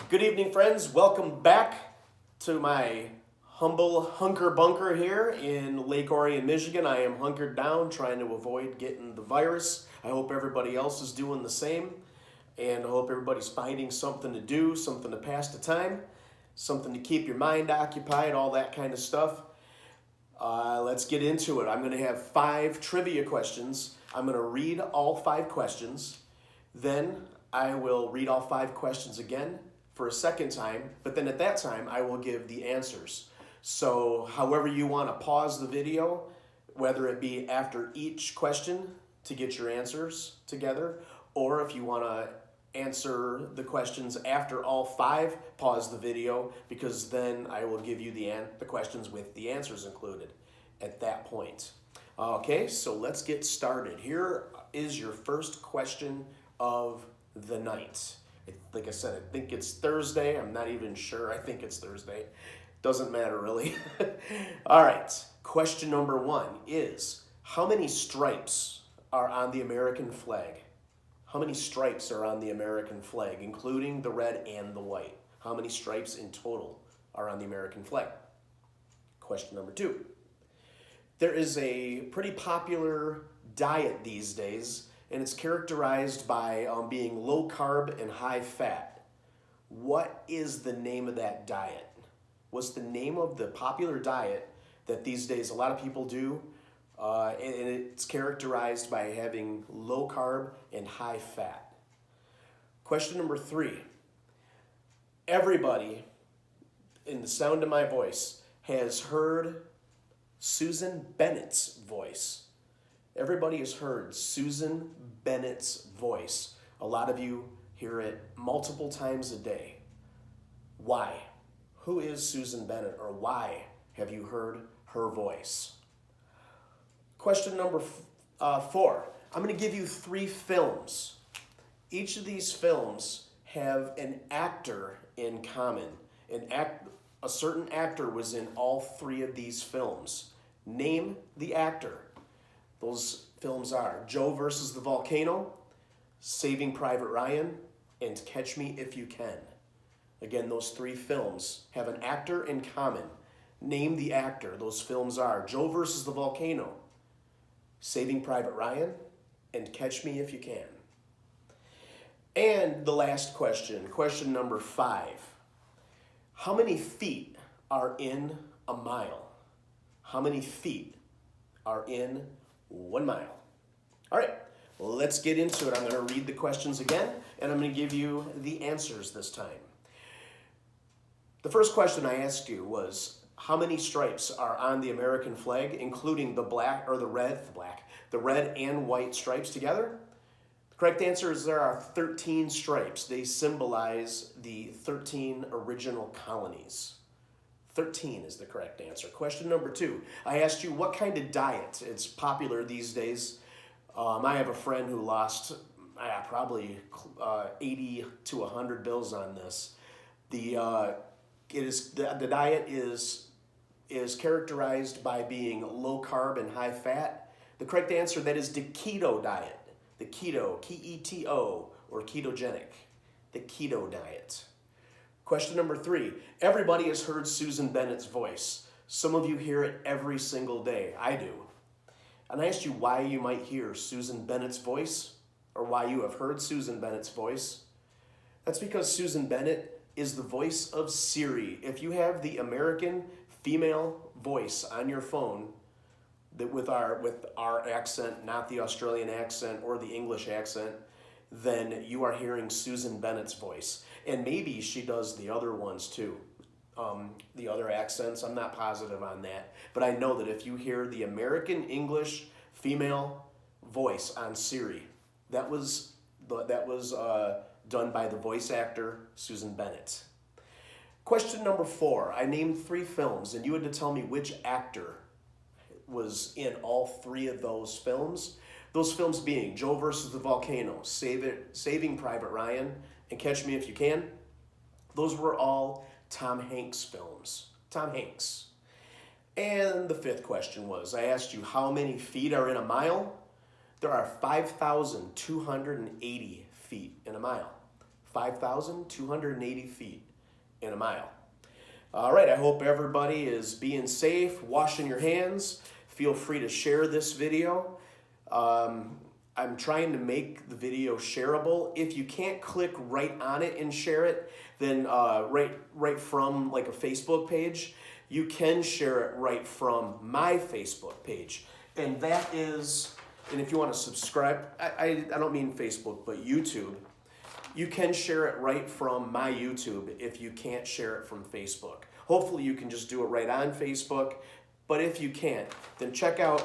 Good evening, friends. Welcome back to my humble hunker bunker here in Lake Orion, Michigan. I am hunkered down trying to avoid getting the virus. I hope everybody else is doing the same. And I hope everybody's finding something to do, something to pass the time, something to keep your mind occupied, all that kind of stuff. Let's get into it. I'm going to have 5 trivia questions. I'm going to read all 5 questions. Then I will read all 5 questions again for a second time, but then at that time I will give the answers. So however you want to pause the video, whether it be after each question to get your answers together, or if you want to answer the questions after all 5, pause the video, because then I will give you the questions with the answers included at that point. Okay, so let's get started. Here is your first question of the night. Like I said, I think it's Thursday. I'm not even sure. I think it's Thursday. Doesn't matter really. All right, question number 1 is, how many stripes are on the American flag? How many stripes are on the American flag, including the red and the white? How many stripes in total are on the American flag? Question number 2. There is a pretty popular diet these days, and it's characterized by being low carb and high fat. What is the name of that diet? What's the name of the popular diet that these days a lot of people do? And it's characterized by having low carb and high fat. Question number 3. Everybody in the sound of my voice has heard Susan Bennett's voice. Everybody has heard Susan Bennett's voice. A lot of you hear it multiple times a day. Why? Who is Susan Bennett, or why have you heard her voice? Question number 4. I'm going to give you 3 films. Each of these films have an actor in common. A certain actor was in all 3 of these films. Name the actor. Those films are Joe versus the Volcano, Saving Private Ryan, and Catch Me If You Can. Again, those 3 films have an actor in common. Name the actor. Those films are Joe versus the Volcano, Saving Private Ryan, and Catch Me If You Can. And the last question, question number 5. How many feet are in a mile? How many feet are in 1 mile? All right, let's get into it. I'm going to read the questions again, and I'm going to give you the answers this time. The first question I asked you was, how many stripes are on the American flag, including the red and white stripes together? The correct answer is there are 13 stripes. They symbolize the 13 original colonies. 13 is the correct answer. Question number 2. I asked you what kind of diet is popular these days. I have a friend who lost probably 80 to 100 bills on this. The diet is characterized by being low carb and high fat. The correct answer, that is the keto diet. The keto, K-E-T-O, or ketogenic. The keto diet. Question number 3. Everybody has heard Susan Bennett's voice. Some of you hear it every single day. I do. And I asked you why you might hear Susan Bennett's voice, or why you have heard Susan Bennett's voice. That's because Susan Bennett is the voice of Siri. If you have the American female voice on your phone, that with our accent, not the Australian accent or the English accent, then you are hearing Susan Bennett's voice. And maybe she does the other ones too, the other accents. I'm not positive on that. But I know that if you hear the American English female voice on Siri, that was done by the voice actor Susan Bennett. Question number 4. I named 3 films, and you had to tell me which actor was in all 3 of those films. Those films being Joe versus the Volcano, Saving Private Ryan, and Catch Me If You Can. Those were all Tom Hanks films. Tom Hanks. And the 5th question was, I asked you how many feet are in a mile? There are 5,280 feet in a mile. 5,280 feet in a mile. All right, I hope everybody is being safe, washing your hands. Feel free to share this video. I'm trying to make the video shareable. If you can't click right on it and share it, then right from like a Facebook page, you can share it right from my Facebook page. And that is, and if you want to subscribe, I don't mean Facebook, but YouTube. You can share it right from my YouTube if you can't share it from Facebook. Hopefully you can just do it right on Facebook, but if you can't, then check out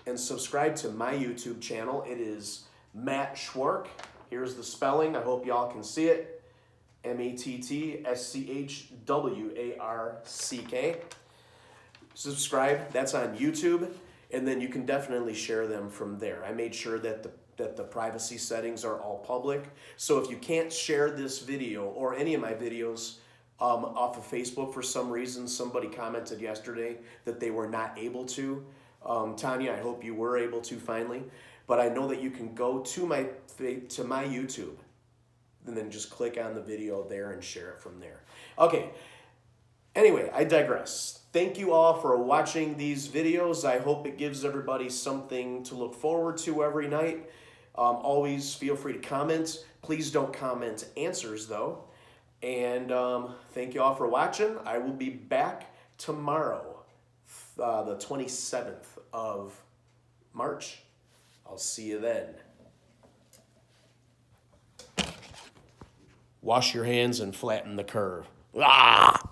and subscribe to my YouTube channel. It is Matt Schwark. Here's the spelling. I hope y'all can see it. MATTSCHWARCK. Subscribe. That's on YouTube, and then you can definitely share them from there. I made sure that the privacy settings are all public. So if you can't share this video or any of my videos off of Facebook for some reason, somebody commented yesterday that they were not able to. Tanya, I hope you were able to finally, but I know that you can go to my YouTube and then just click on the video there and share it from there. Okay, anyway, I digress. Thank you all for watching these videos. I hope it gives everybody something to look forward to every night. Always feel free to comment. Please don't comment answers though. And thank you all for watching. I will be back tomorrow, the 27th of March. I'll see you then. Wash your hands and flatten the curve. Ah!